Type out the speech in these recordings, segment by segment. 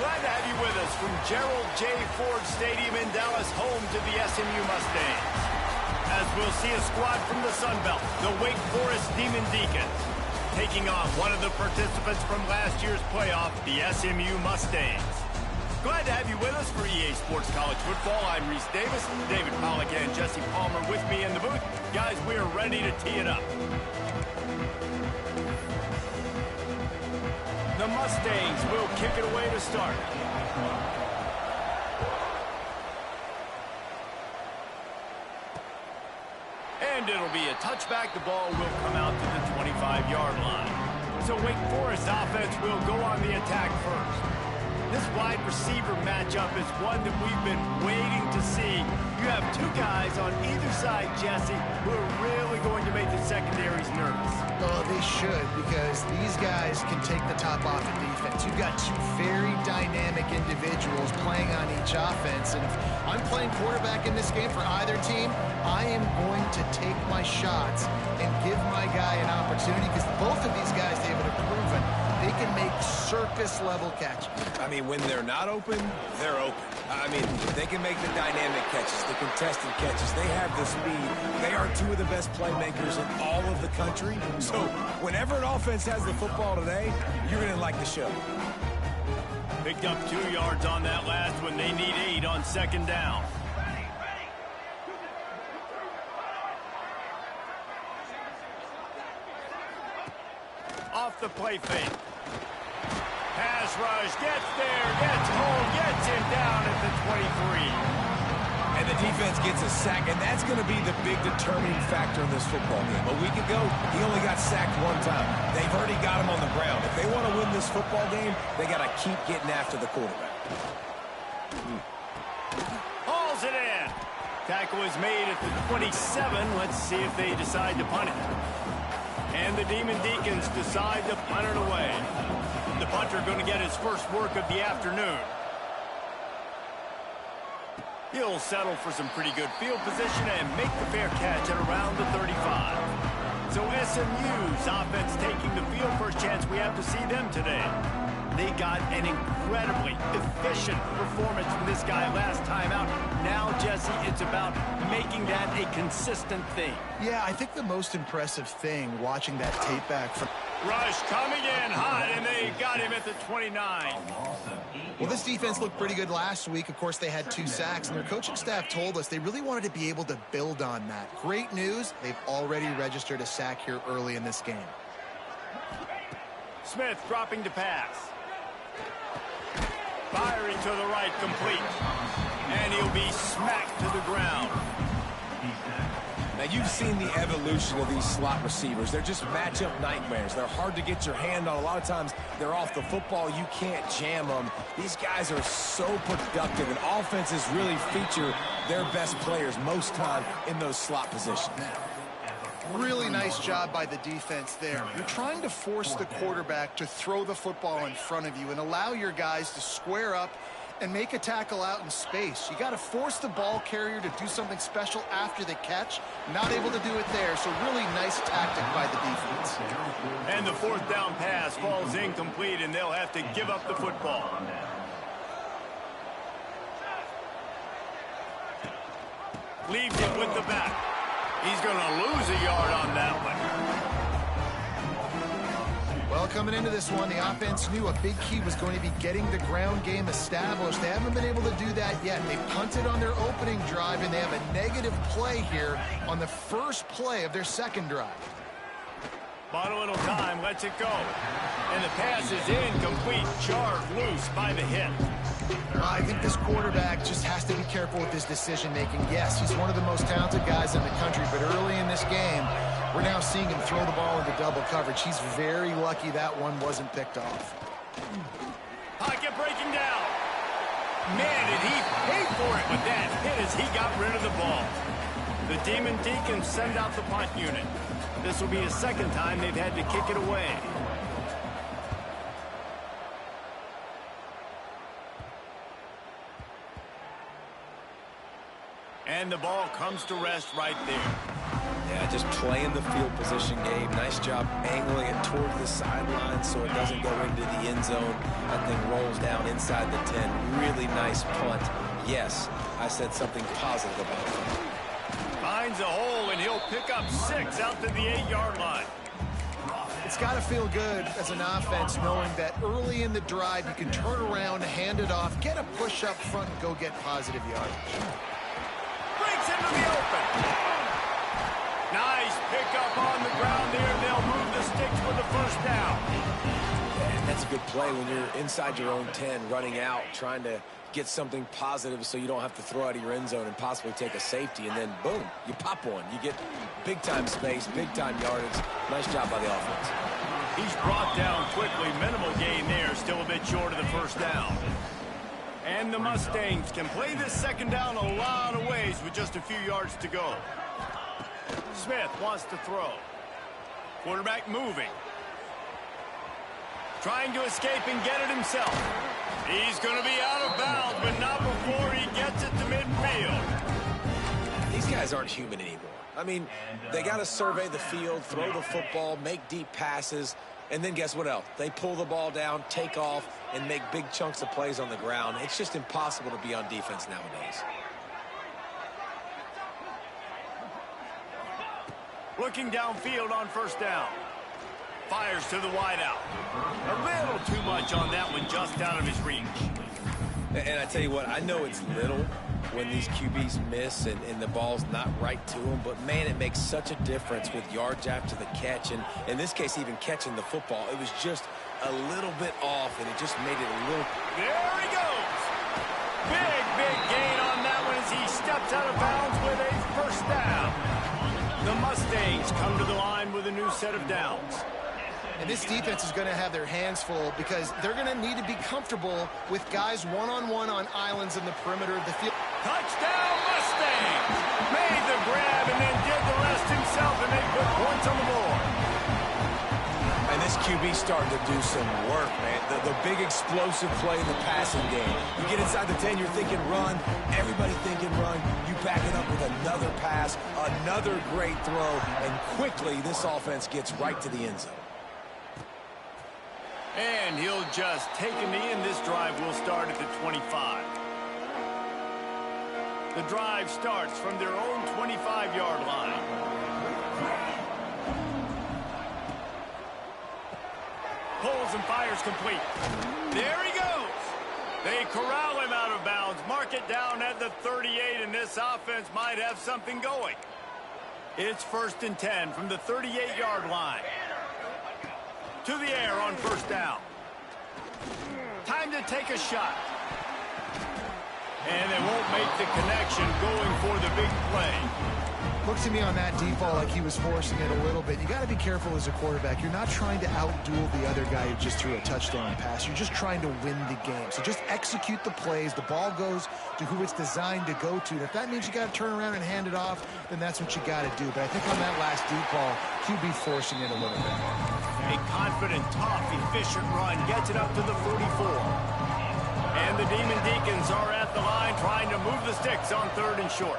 Glad to have you with us from Gerald J. Ford Stadium in Dallas, home to the SMU Mustangs. As we'll see a squad from the Sun Belt, the Wake Forest Demon Deacons, taking on one of the participants from last year's playoff, the SMU Mustangs. Glad to have you with us for EA Sports College Football. I'm Reese Davis, David Pollack and Jesse Palmer with me in the booth. Guys, we are ready to tee it up. The Mustangs will kick it away to start. And it'll be a touchback. The ball will come out to the 25-yard line. So Wake Forest offense will go on the attack first. This wide receiver matchup is one that we've been waiting to see. You have two guys on either side, Jesse, who are really going to make the secondaries nervous. Oh, they should, because these guys can take the top off the defense. You've got two very dynamic individuals playing on each offense, and if I'm playing quarterback in this game for either team, I am going to take my shots and give my guy an opportunity, because both of these guys, David, have proven they can make circus-level catches. I mean, when they're not open, they're open. I mean, they can make the dynamic catches, the contested catches. They have the speed. They are two of the best playmakers in all of the country. So whenever an offense has the football today, you're going to like the show. Picked up 2 yards on that last one. They need 8 on second down. Off the play fake. Pass rush, gets there, gets home, gets him down at the 23. And the defense gets a sack, and that's going to be the big determining factor in this football game. A week ago, he only got sacked 1 time. They've already got him on the ground. If they want to win this football game, they got to keep getting after the quarterback. Hauls it in. Tackle is made at the 27. Let's see if they decide to punt it. And the Demon Deacons decide to punt it away. The punter going to get his first work of the afternoon. He'll settle for some pretty good field position and make the fair catch at around the 35. So SMU's offense taking the field. First chance we have to see them today. They got an incredibly efficient performance from this guy last time out. Now, Jesse, it's about making that a consistent thing. Yeah, I think the most impressive thing watching that tape back from... Rush coming in hot, and they got him at the 29. Well, this defense looked pretty good last week. Of course, they had 2 sacks, and their coaching staff told us they really wanted to be able to build on that. Great news, they've already registered a sack here early in this game. Smith dropping to pass. Firing to the right, complete. And he'll be smacked to the ground. Now, you've seen the evolution of these slot receivers. They're just matchup nightmares. They're hard to get your hand on. A lot of times, they're off the football. You can't jam them. These guys are so productive, and offenses really feature their best players most time in those slot positions. Really nice job by the defense there. You're trying to force the quarterback to throw the football in front of you and allow your guys to square up and make a tackle out in space. You got to force the ball carrier to do something special after the catch. Not able to do it there, so really nice tactic by the defense. And the 4th down pass falls incomplete, and they'll have to give up the football. Leaves it with the back. He's going to lose a yard on that one. Well, coming into this one, the offense knew a big key was going to be getting the ground game established. They haven't been able to do that yet. They punted on their opening drive, and they have a negative play here on the first play of their second drive. Bought a little time, lets it go. And the pass is incomplete, jarred loose by the hit. I think this quarterback just has to be careful with his decision-making. Yes, he's one of the most talented guys in the country, but early in this game, we're now seeing him throw the ball into double coverage. He's very lucky that one wasn't picked off. Pocket breaking down. Man, did he pay for it with that hit as he got rid of the ball. The Demon Deacons send out the punt unit. This will be a second time they've had to kick it away. And the ball comes to rest right there. Yeah, just playing the field position game. Nice job angling it towards the sideline so it doesn't go into the end zone. That thing rolls down inside the 10. Really nice punt. Yes, I said something positive about it. Finds a hole, and he'll pick up 6 out to the 8-yard line. It's got to feel good as an offense knowing that early in the drive you can turn around, hand it off, get a push up front, and go get positive yardage. Breaks into the open. Nice pickup on the ground there. They'll move the sticks for the first down. And that's a good play when you're inside your own 10, running out, trying to get something positive so you don't have to throw out of your end zone and possibly take a safety, and then boom, you pop one. You get big-time space, big-time yardage. Nice job by the offense. He's brought down quickly. Minimal gain there, still a bit short of the first down. And the Mustangs can play this second down a lot of ways with just a few yards to go. Smith wants to throw. Quarterback moving. Trying to escape and get it himself. He's going to be out of bounds, but not before he gets it to midfield. These guys aren't human anymore. I mean, they got to survey the field, throw the football, make deep passes, and then guess what else? They pull the ball down, take off, and make big chunks of plays on the ground. It's just impossible to be on defense nowadays. Looking downfield on first down. Fires to the wideout. A little too much on that one, just out of his reach. And I tell you what, I know it's little when these QBs miss and the ball's not right to them, but man, it makes such a difference with yards after the catch, and in this case, even catching the football. It was just a little bit off, and it just made it a little... There he goes! Big gain on that one as he steps out of bounds with a first down. The Mustangs come to the line with a new set of downs. And this defense is going to have their hands full because they're going to need to be comfortable with guys one-on-one on islands in the perimeter of the field. Touchdown Mustangs! Made the grab and then did the rest himself, and they put points on the board. And this QB starting to do some work, man. The big explosive play in the passing game. You get inside the 10, you're thinking run. Everybody thinking run. You back it up with another pass, another great throw, and quickly this offense gets right to the end zone. And he'll just take a knee, and this drive will start at the 25. The drive starts from their own 25-yard line. Pulls and fires complete. There he goes. They corral him out of bounds. Mark it down at the 38, and this offense might have something going. It's 1st and 10 from the 38-yard line. To the air on first down. Time to take a shot. And they won't make the connection, going for the big play. Looks to me on that deep ball like he was forcing it a little bit. You got to be careful as a quarterback. You're not trying to outduel the other guy who just threw a touchdown pass. You're just trying to win the game. So just execute the plays. The ball goes to who it's designed to go to. And if that means you got to turn around and hand it off, then that's what you got to do. But I think on that last deep ball, QB forcing it a little bit. A confident, tough, efficient run gets it up to the 44. And the Demon Deacons are at the line trying to move the sticks on 3rd and short.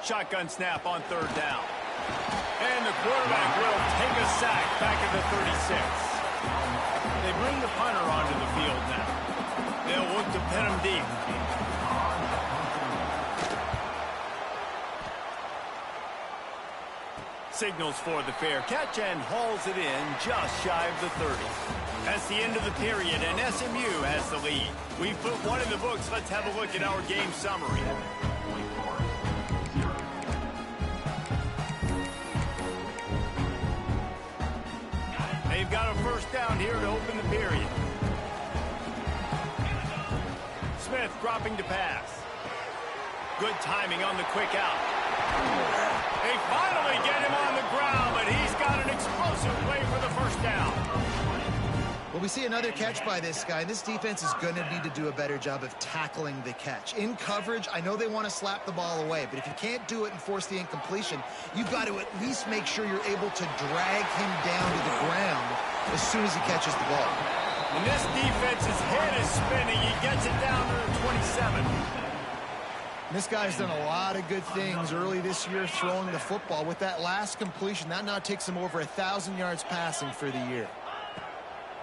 Shotgun snap on 3rd down. And the quarterback will take a sack back at the 36. They bring the punter onto the field now. They'll look to pin him deep. Signals for the fair catch and hauls it in just shy of the 30. That's the end of the period, and SMU has the lead. We've put one in the books. Let's have a look at our game summary. They've got a first down here to open the period. Smith dropping to pass. Good timing on the quick out. They finally get him on the ground, but he's got an explosive play for the first down. Well, we see another catch by this guy. This defense is going to need to do a better job of tackling the catch. In coverage, I know they want to slap the ball away, but if you can't do it and force the incompletion, you've got to at least make sure you're able to drag him down to the ground as soon as he catches the ball. And this defense's head is spinning. He gets it down to the 27. This guy's done a lot of good things early this year throwing the football. With that last completion, that now takes him over 1,000 yards passing for the year.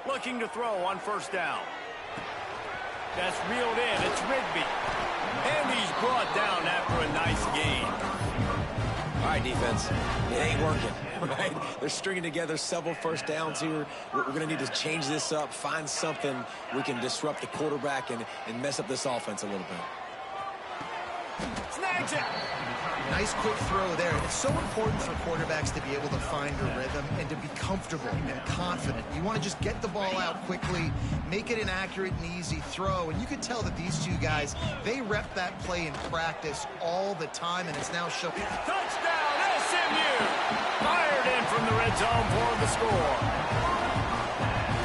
Looking to throw on first down. That's reeled in. It's Rigby. And he's brought down after a nice gain. All right, defense. It ain't working, right? They're stringing together several first downs here. We're going to need to change this up, find something we can disrupt the quarterback and mess up this offense a little bit. Snags it. Nice quick throw there. It's so important for quarterbacks to be able to find a rhythm and to be comfortable and confident. You want to just get the ball out quickly, make it an accurate and easy throw. And you can tell that these two guys, they rep that play in practice all the time, and it's now showing. Touchdown, SMU! Fired in from the red zone for the score.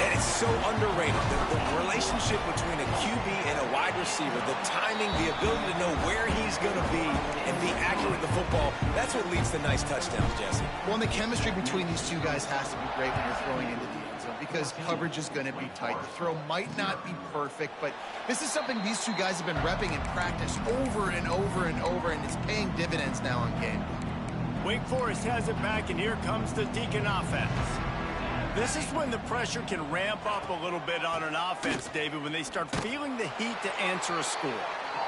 And it's so underrated. The relationship between a QB and a wide receiver, the timing, the ability to know where he's going to be and be accurate with the football, that's what leads to nice touchdowns, Jesse. Well, and the chemistry between these two guys has to be great when you're throwing into the end zone because coverage is going to be tight. The throw might not be perfect, but this is something these two guys have been repping in practice over and over and over, and it's paying dividends now on game. Wake Forest has it back, and here comes the Deacon offense. This is when the pressure can ramp up a little bit on an offense, David, when they start feeling the heat to answer a score.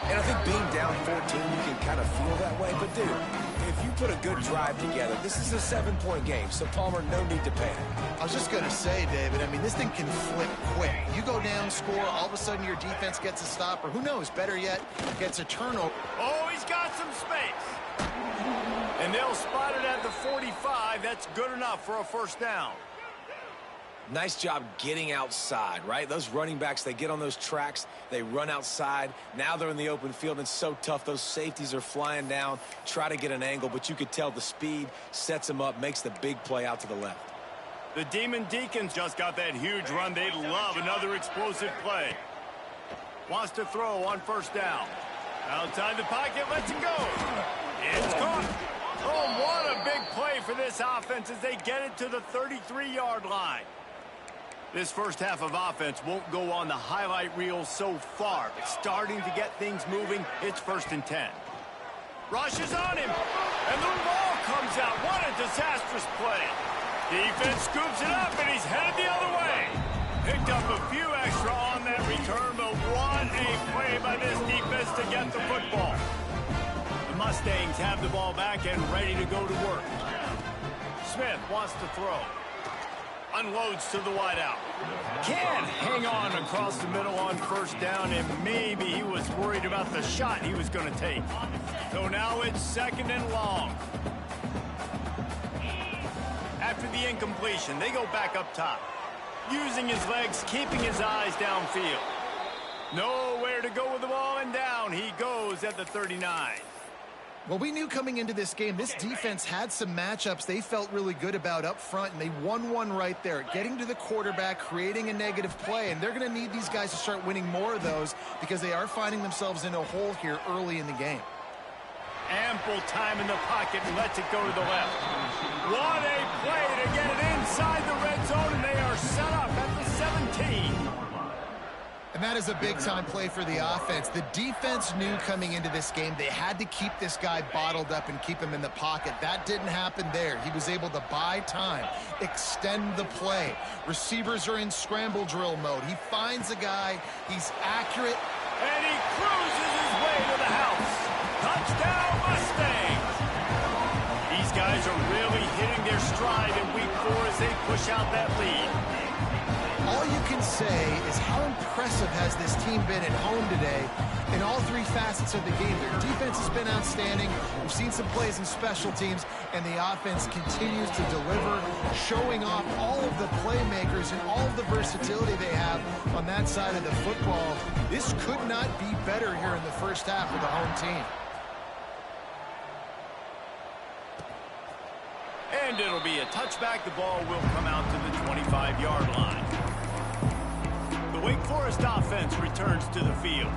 And I think being down 14, you can kind of feel that way. But, dude, if you put a good drive together, this is a 7-point game, so, Palmer, no need to panic. I was just going to say, David, I mean, this thing can flip quick. You go down, score, all of a sudden your defense gets a stop, or who knows, better yet, gets a turnover. Oh, he's got some space. And they'll spot it at the 45. That's good enough for a first down. Nice job getting outside, right? Those running backs, they get on those tracks, they run outside. Now they're in the open field. It's so tough. Those safeties are flying down, try to get an angle, but you could tell the speed sets them up, makes the big play out to the left. The Demon Deacons just got that huge run. They'd love another explosive play. Wants to throw on first down. Outside the pocket, lets it go. It's caught. Oh, what a big play for this offense as they get it to the 33-yard line. This first half of offense won't go on the highlight reel so far, but starting to get things moving, it's 1st and 10. Rushes on him, and the ball comes out. What a disastrous play. Defense scoops it up, and he's headed the other way. Picked up a few extra on that return, but what a play by this defense to get the football. The Mustangs have the ball back and ready to go to work. Smith wants to throw. Unloads to the wideout. Can't hang on across the middle on first down, and maybe he was worried about the shot he was going to take. So now it's 2nd and long. After the incompletion, they go back up top. Using his legs, keeping his eyes downfield. Nowhere to go with the ball, and down he goes at the 39. Well, we knew coming into this game, this defense had some matchups they felt really good about up front, and they won one right there, getting to the quarterback, creating a negative play, and they're going to need these guys to start winning more of those because they are finding themselves in a hole here early in the game. Ample time in the pocket and lets it go to the left. What a play to get it inside the red zone, and they are set up at the 17. And that is a big-time play for the offense. The defense knew coming into this game they had to keep this guy bottled up and keep him in the pocket. That didn't happen there. He was able to buy time, extend the play. Receivers are in scramble drill mode. He finds a guy. He's accurate. And he cruises his way to the house. Touchdown, Mustangs! These guys are really hitting their stride in week 4 as they push out that lead. All you can say is how impressive has this team been at home today in all 3 facets of the game. Their defense has been outstanding. We've seen some plays in special teams, and the offense continues to deliver, showing off all of the playmakers and all of the versatility they have on that side of the football. This could not be better here in the first half of the home team. And it'll be a touchback. The ball will come out to the 25-yard line. The Wake Forest offense returns to the field.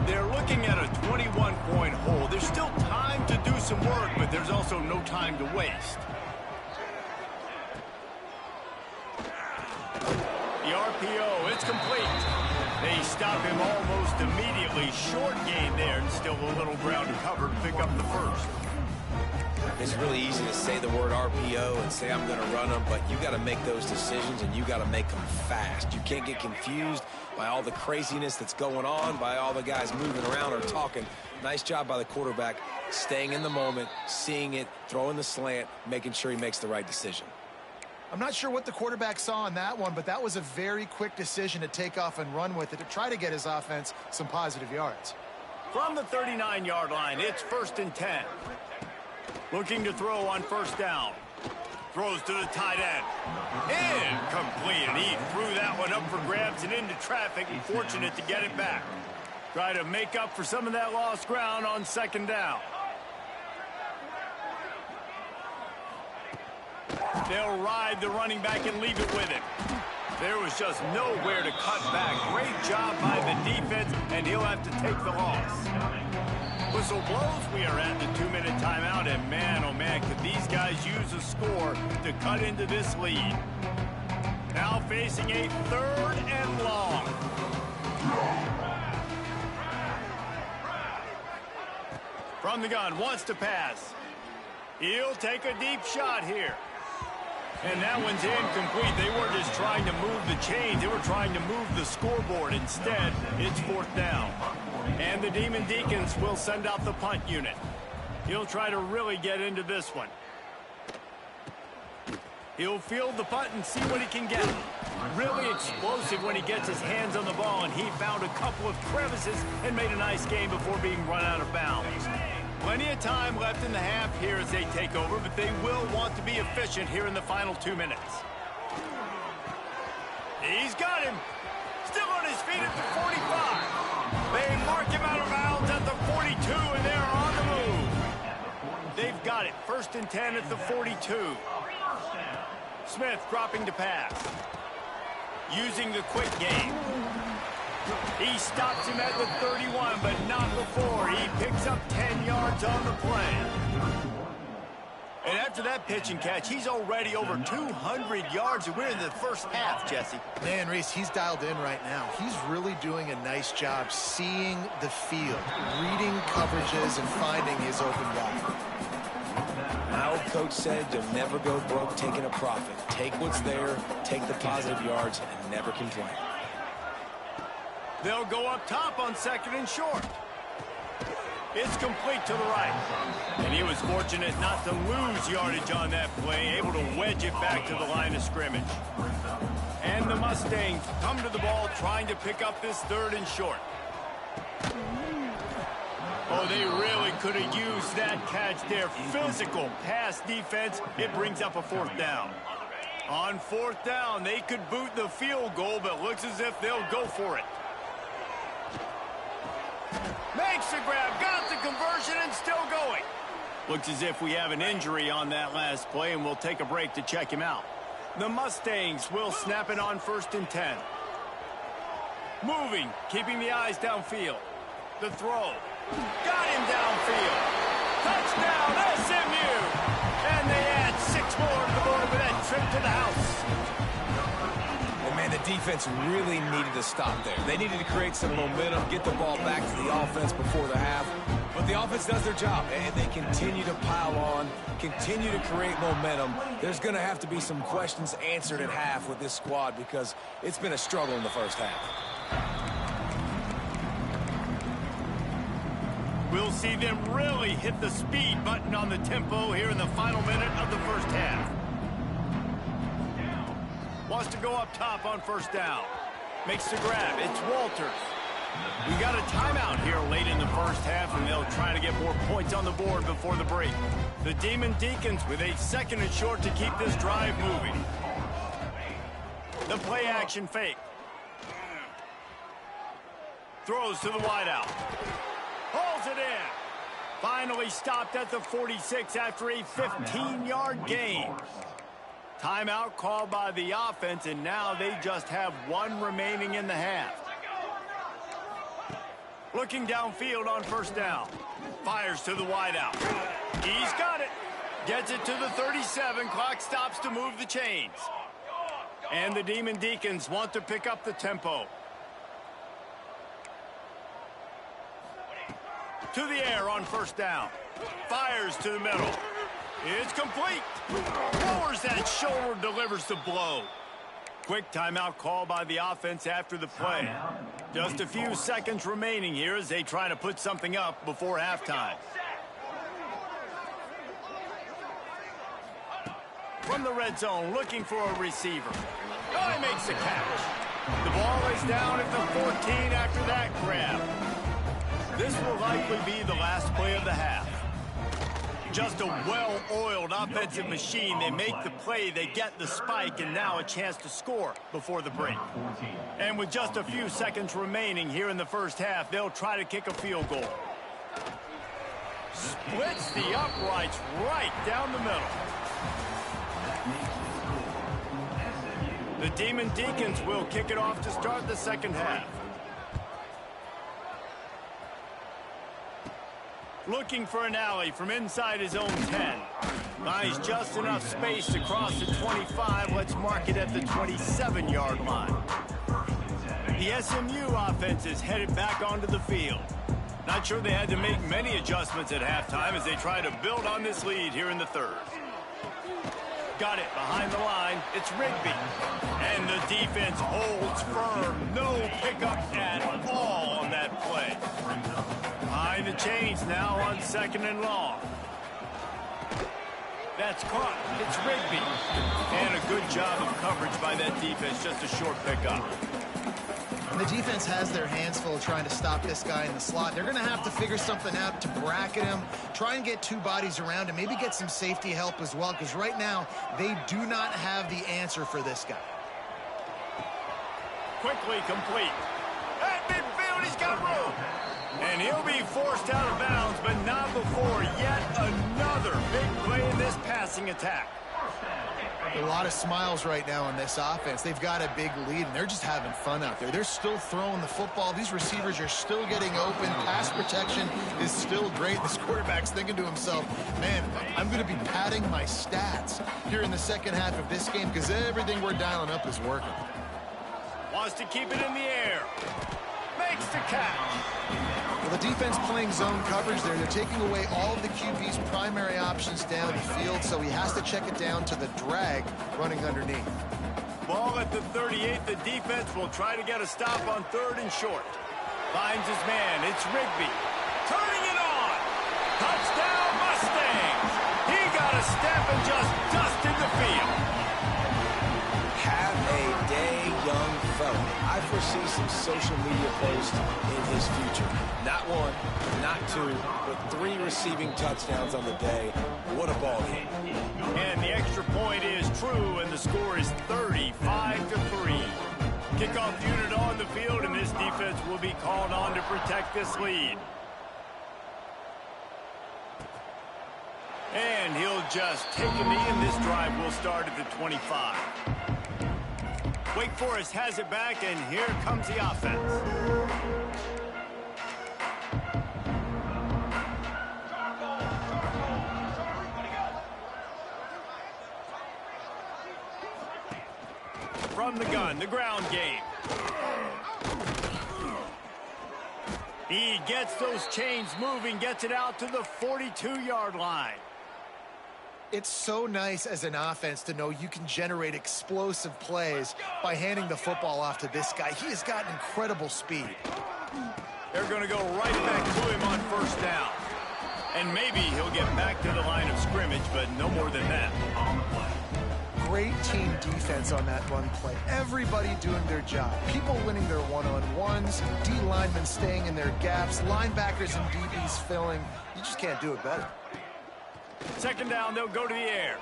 They're looking at a 21-point hole. There's still time to do some work, but there's also no time to waste. The RPO, it's complete. They stop him almost immediately. Short gain there, and still a little ground to cover to pick up the first. It's really easy to say the word RPO and say I'm going to run them, but you got to make those decisions, and you got to make them fast. You can't get confused by all the craziness that's going on, by all the guys moving around or talking. Nice job by the quarterback, staying in the moment, seeing it, throwing the slant, making sure he makes the right decision. I'm not sure what the quarterback saw on that one, but that was a very quick decision to take off and run with it to try to get his offense some positive yards. From the 39-yard line, it's 1st and 10. Looking to throw on 1st down. Throws to the tight end. Incomplete, and he threw that one up for grabs and into traffic, and fortunate to get it back. Try to make up for some of that lost ground on 2nd down. They'll ride the running back and leave it with him. There was just nowhere to cut back. Great job by the defense, and he'll have to take the loss. Whistle blows. We are at the 2-minute timeout, and man, oh man, could these guys use a score to cut into this lead. Now facing a 3rd and long. From the gun, wants to pass. He'll take a deep shot here. And that one's incomplete. They weren't just trying to move the chains. They were trying to move the scoreboard. Instead, it's 4th down. And the Demon Deacons will send out the punt unit. He'll try to really get into this one. He'll field the punt and see what he can get. Really explosive when he gets his hands on the ball, and he found a couple of crevices and made a nice game before being run out of bounds. Plenty of time left in the half here as they take over, but they will want to be efficient here in the final 2 minutes. He's got him. Still on his feet at the 45. They mark him out of bounds at the 42, and they're on the move. They've got it. 1st and 10 at the 42. Smith dropping to pass. Using the quick game. He stops him at the 31, but not before. He picks up 10 yards on the play. And after that pitch and catch, he's already over 200 yards, and we're in the first half, Jesse. Man, Reese, he's dialed in right now. He's really doing a nice job seeing the field, reading coverages, and finding his open guy. My old coach said you'll never go broke taking a profit. Take what's there, take the positive yards, and never complain. They'll go up top on 2nd and short. It's complete to the right. And he was fortunate not to lose yardage on that play, able to wedge it back to the line of scrimmage. And the Mustangs come to the ball trying to pick up this 3rd and short. Oh, they really could have used that catch there. Physical pass defense. It brings up a 4th down. On 4th down, they could boot the field goal, but looks as if they'll go for it. Makes the grab, got the conversion, and still going. Looks as if we have an injury on that last play, and we'll take a break to check him out. The Mustangs will snap it on 1st and 10. Moving, keeping the eyes downfield. The throw. Got him downfield. Touchdown, SMU! And they add 6 more to the board with that trip to the house. And man, the defense really needed to stop there. They needed to create some momentum, get the ball back to the offense before the half. But the offense does their job, and they continue to pile on, continue to create momentum. There's going to have to be some questions answered at half with this squad because it's been a struggle in the first half. We'll see them really hit the speed button on the tempo here in the final minute of the first half. Wants to go up top on 1st down. Makes the grab. It's Walters. We got a timeout here late in the first half, and they'll try to get more points on the board before the break. The Demon Deacons with a 2nd and short to keep this drive moving. The play action fake. Throws to the wideout. Pulls it in. Finally stopped at the 46 after a 15-yard gain. Timeout called by the offense, and now they just have 1 remaining in the half. Looking downfield on 1st down. Fires to the wideout. He's got it. Gets it to the 37. Clock stops to move the chains. And the Demon Deacons want to pick up the tempo. To the air on first down. Fires to the middle. It's complete. Lowers that shoulder, delivers the blow. Quick timeout call by the offense after the play. Just a few seconds remaining here as they try to put something up before halftime. From the red zone, looking for a receiver. Oh, he makes the catch. The ball is down at the 14 after that grab. This will likely be the last play of the half. Just a well-oiled offensive machine. They make the play, they get the spike, and now a chance to score before the break. And with just a few seconds remaining here in the first half, they'll try to kick a field goal. Splits the uprights right down the middle. The Demon Deacons will kick it off to start the second half. Looking for an alley from inside his own 10. Buys just enough space to cross the 25. Let's mark it at the 27-yard line. The SMU offense is headed back onto the field. Not sure they had to make many adjustments at halftime as they try to build on this lead here in the third. Got it behind the line. It's Rigby. And the defense holds firm. No pickup at all on that play. Behind the chains now on second and long. That's caught. It's Rigby. And a good job of coverage by that defense. Just a short pickup. And the defense has their hands full trying to stop this guy in the slot. They're going to have to figure something out to bracket him, try and get two bodies around him, maybe get some safety help as well, because right now they do not have the answer for this guy. Quickly complete. At midfield, he's got room. And he'll be forced out of bounds, but not before yet another big play in this passing attack. A lot of smiles right now on this offense. They've got a big lead, and they're just having fun out there. They're still throwing the football. These receivers are still getting open. Pass protection is still great. This quarterback's thinking to himself, man, I'm going to be padding my stats here in the second half of this game because everything we're dialing up is working. Wants to keep it in the air. Makes the catch. Well, the defense playing zone coverage there. They're taking away all of the QB's primary options down the field, so he has to check it down to the drag running underneath. Ball at the 38. The defense will try to get a stop on third and short. Finds his man. It's Rigby. Turning it on. Touchdown Mustangs. He got a step and just dusted the field. Have a day, young fella. I foresee some social media posts in his future. Not one, not two, but 3 receiving touchdowns on the day. What a ball game. And the extra point is true, and the score is 35-3. Kickoff unit on the field, and this defense will be called on to protect this lead. And he'll just take a knee, and this drive will start at the 25. Wake Forest has it back, and here comes the offense. From the gun, the ground game. He gets those chains moving, gets it out to the 42-yard line. It's so nice as an offense to know you can generate explosive plays by handing the football off to this guy. He has got incredible speed. They're going to go right back to him on first down. And maybe he'll get back to the line of scrimmage, but no more than that. Great team defense on that run play. Everybody doing their job. People winning their one-on-ones, D linemen staying in their gaps, linebackers and DBs filling. You just can't do it better. Second down, they'll go to the air.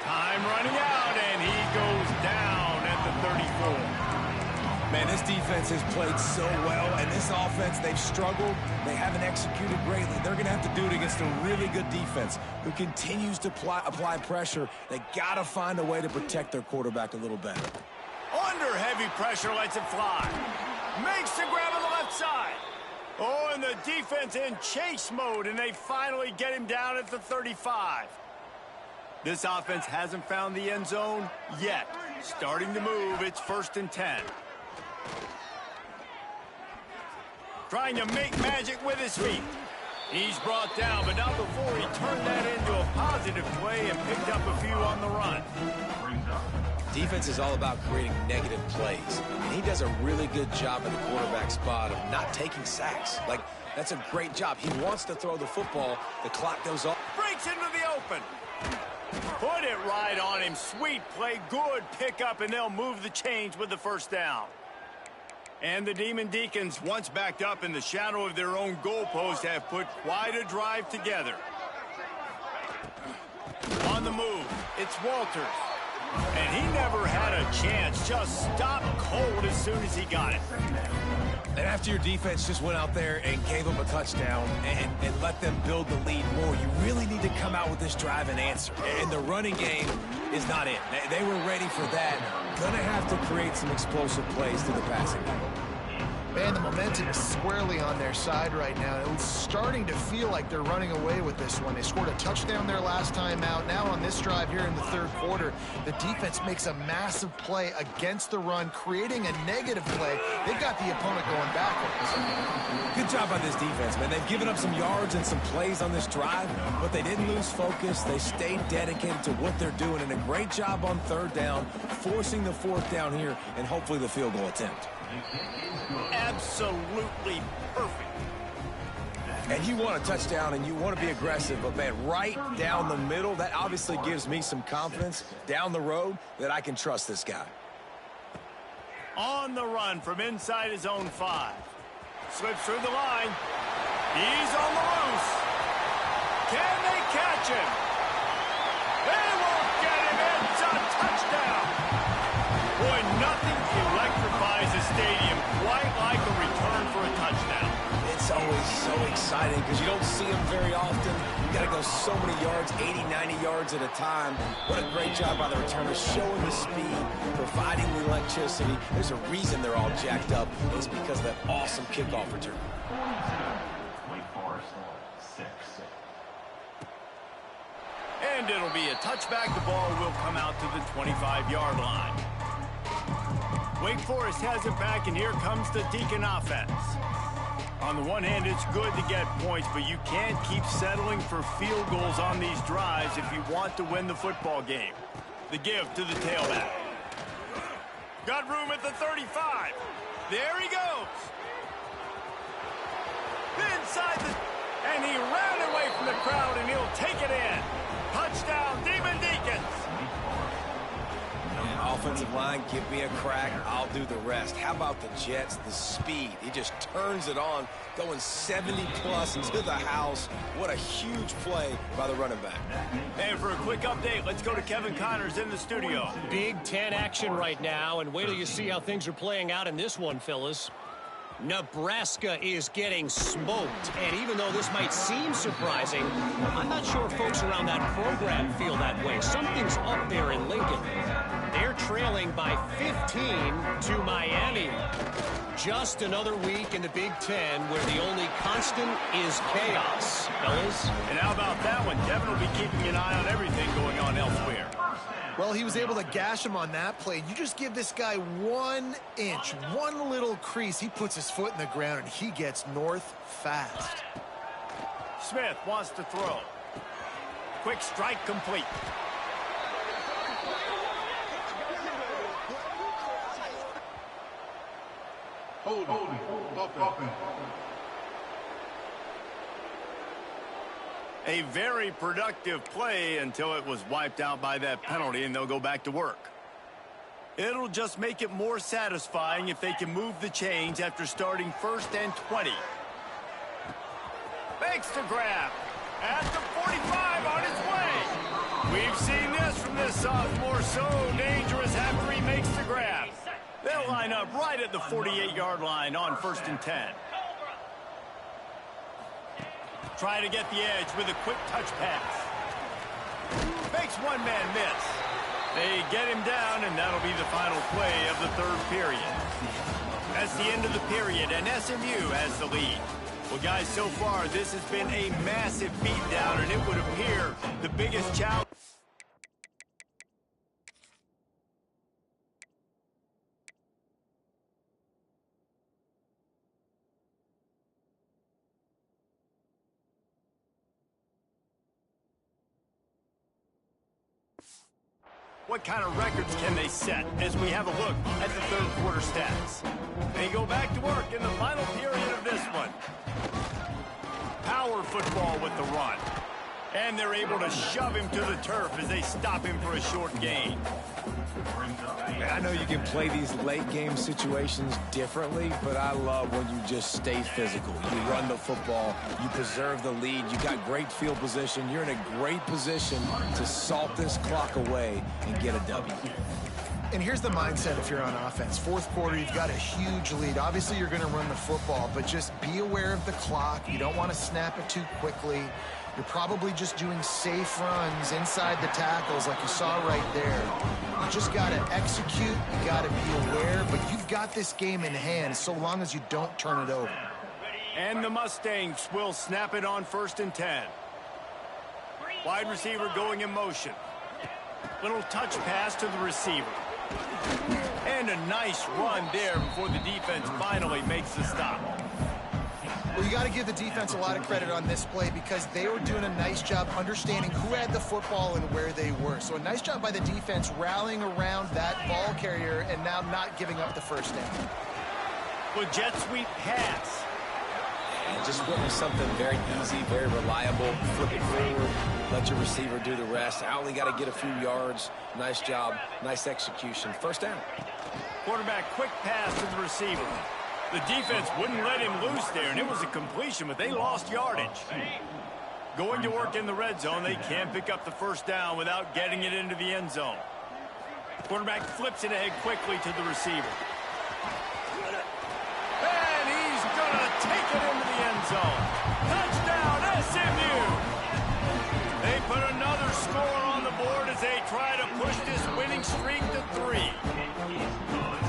Time running out, and he goes down at the 34. Man, this defense has played so well, and this offense, they've struggled. They haven't executed greatly. They're going to have to do it against a really good defense who continues to apply pressure. They got to find a way to protect their quarterback a little better. Under heavy pressure, lets it fly. Makes the grab on the left side. Oh, and the defense in chase mode, and they finally get him down at the 35. This offense hasn't found the end zone yet. Starting to move, it's 1st and 10. trying to make magic with his feet. He's brought down, but not before he turned that into a positive play and picked up a few on the run. Defense is all about creating negative plays, and he does a really good job at the quarterback spot of not taking sacks. Like, that's a great job. He wants to throw the football. The clock goes off. Breaks into the open. Put it right on him. Sweet play. Good pickup, and they'll move the chains with the first down. And the Demon Deacons, once backed up in the shadow of their own goalpost, have put quite a drive together. On the move, it's Walters. And he never had a chance. Just stopped cold as soon as he got it. And after your defense just went out there and gave them a touchdown and let them build the lead more, you really need to come out with this drive and answer. And the running game is not it. They were ready for that. Gonna have to create some explosive plays through the passing game. Man, the momentum is squarely on their side right now. It's starting to feel like they're running away with this one. They scored a touchdown their last time out. Now on this drive here in the third quarter, the defense makes a massive play against the run, creating a negative play. They've got the opponent going backwards. Good job by this defense, man. They've given up some yards and some plays on this drive, but they didn't lose focus. They stayed dedicated to what they're doing, and a great job on third down, forcing the fourth down here, and hopefully the field goal attempt. Absolutely perfect. And you want a touchdown and you want to be aggressive, but man, right down the middle, that obviously gives me some confidence down the road that I can trust this guy. On the run from inside his own 5. Slips through the line. He's on the loose. Can they catch him? They won't get him. It's a touchdown. Boy, nothing electrifies a stadium quite like a return for a touchdown. It's always so exciting because you don't see them very often. You got to go so many yards, 80, 90 yards at a time. What a great job by the returners, showing the speed, providing the electricity. There's a reason they're all jacked up. It's because of that awesome kickoff return. And it'll be a touchback. The ball will come out to the 25-yard line. Wake Forest has it back, and here comes the Deacon offense. On the one hand, it's good to get points, but you can't keep settling for field goals on these drives if you want to win the football game. The give to the tailback. Got room at the 35. There he goes. Inside the... And he ran away from the crowd, and he'll take it in. Touchdown, Demon Deacons. Offensive line, give me a crack, I'll do the rest. How about the Jets, the speed? He just turns it on, going 70-plus into the house. What a huge play by the running back. And for a quick update, let's go to Kevin Connors in the studio. Big Ten action right now, and wait till you see how things are playing out in this one, fellas. Nebraska is getting smoked, and even though this might seem surprising, I'm not sure folks around that program feel that way. Something's up there in Lincoln. They're trailing by 15 to Miami. Just another week in the Big Ten where the only constant is chaos, fellas. And how about that one? Kevin will be keeping an eye on everything going on elsewhere. Well, he was able to gash him on that play. You just give this guy 1 inch, one little crease. He puts his foot in the ground, and he gets north fast. Smith wants to throw. Quick strike complete. Holding. A very productive play until it was wiped out by that penalty, and they'll go back to work. It'll just make it more satisfying if they can move the chains after starting 1st and 20. Makes the grab. At the 45 on his way. We've seen this from this sophomore. So dangerous after he makes the grab. They'll line up right at the 48-yard line on 1st and 10. Trying to get the edge with a quick touch pass. Makes one man miss. They get him down, and that'll be the final play of the third period. That's the end of the period, and SMU has the lead. Well, guys, so far, this has been a massive beatdown, and it would appear the biggest challenge. What kind of records can they set as we have a look at the third quarter stats? They go back to work in the final period of this one. Power football with the run. And they're able to shove him to the turf as they stop him for a short gain. I know you can play these late game situations differently, but I love when you just stay physical. You run the football, you preserve the lead, you got great field position, you're in a great position to salt this clock away and get a W. And here's the mindset if you're on offense. Fourth quarter, you've got a huge lead. Obviously, you're going to run the football, but just be aware of the clock. You don't want to snap it too quickly. You're probably just doing safe runs inside the tackles like you saw right there. You just got to execute. You got to be aware, but you've got this game in hand so long as you don't turn it over. And the Mustangs will snap it on 1st and 10. Wide receiver going in motion. Little touch pass to the receiver. And a nice run there before the defense finally makes the stop. Well, you got to give the defense a lot of credit on this play because they were doing a nice job understanding who had the football and where they were. So a nice job by the defense rallying around that ball carrier and now not giving up the first down. Well, jet sweep pass. And just witness something very easy, very reliable. Flip it forward, let your receiver do the rest. I only got to get a few yards. Nice job, nice execution. First down. Quarterback quick pass to the receiver. The defense wouldn't let him loose there, and it was a completion, but they lost yardage. Going to work in the red zone, they can't pick up the first down without getting it into the end zone. Quarterback flips it ahead quickly to the receiver. And he's going to take it into the end zone. Touchdown, SMU! They put another score on the board as they try to push this winning streak to 3.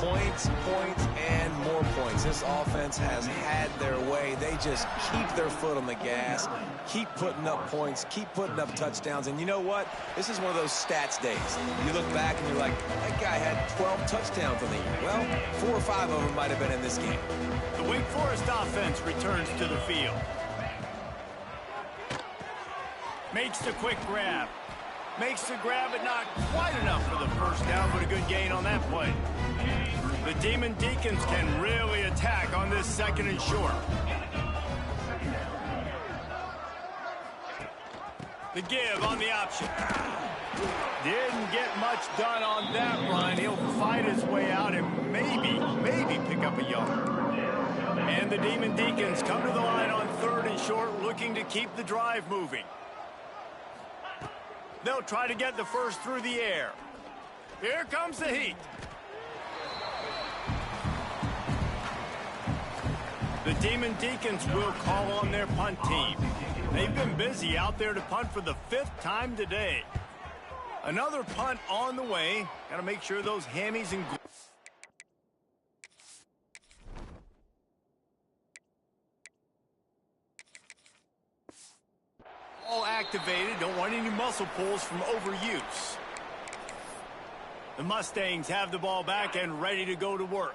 Points, points, and more points. This offense has had their way. They just keep their foot on the gas, keep putting up points, keep putting up touchdowns. And you know what? This is one of those stats days. You look back and you're like, that guy had 12 touchdowns on the year. Well, 4 or 5 of them might have been in this game. The Wake Forest offense returns to the field. Makes the quick grab. Makes the grab, but not quite enough for the first down, but a good gain on that play. The Demon Deacons can really attack on this 2nd and short. The give on the option. Didn't get much done on that run. He'll fight his way out and maybe pick up a yard. And the Demon Deacons come to the line on 3rd and short, looking to keep the drive moving. They'll try to get the first through the air. Here comes the heat. The Demon Deacons will call on their punt team. They've been busy out there to punt for the 5th time today. Another punt on the way. Got to make sure those hammies and... all activated. Don't want any muscle pulls from overuse. The Mustangs have the ball back and ready to go to work.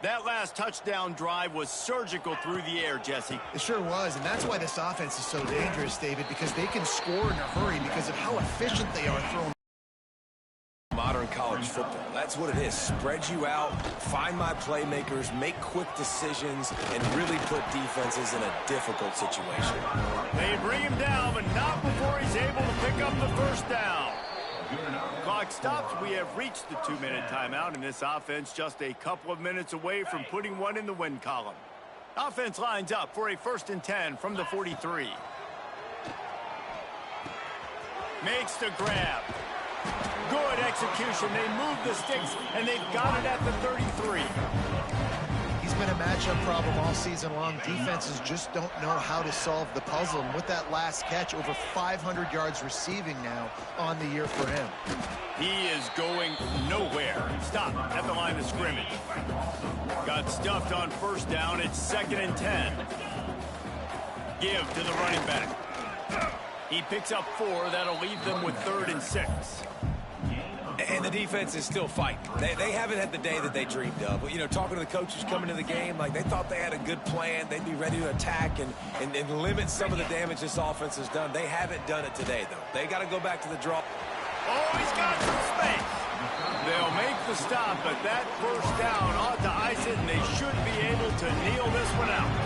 That last touchdown drive was surgical through the air, Jesse. It sure was, and that's why this offense is so dangerous, David, because they can score in a hurry because of how efficient they are throwing. Modern college football, that's what it is. Spread you out, find my playmakers, make quick decisions, and really put defenses in a difficult situation. They bring him down, but not before he's able to pick up the first down. Clock stops. We have reached the 2-minute timeout, and this offense just a couple of minutes away from putting one in the win column. Offense lines up for a 1st and 10 from the 43. Makes the grab. Good execution. They move the sticks, and they've got it at the 33. He's been a matchup problem all season long. Defenses just don't know how to solve the puzzle. And with that last catch, over 500 yards receiving now on the year for him. He is going nowhere. Stop at the line of scrimmage. Got stuffed on 1st down. It's 2nd and 10. Give to the running back. He picks up 4. That'll leave them with 3rd and 6. And the defense is still fighting. They haven't had the day that they dreamed of. But, you know, talking to the coaches coming to the game, like they thought they had a good plan. They'd be ready to attack and limit some of the damage this offense has done. They haven't done it today, though. They got to go back to the draw. Oh, he's got some space. the stop, but that first down ought to ice it, and they should be able to kneel this one out.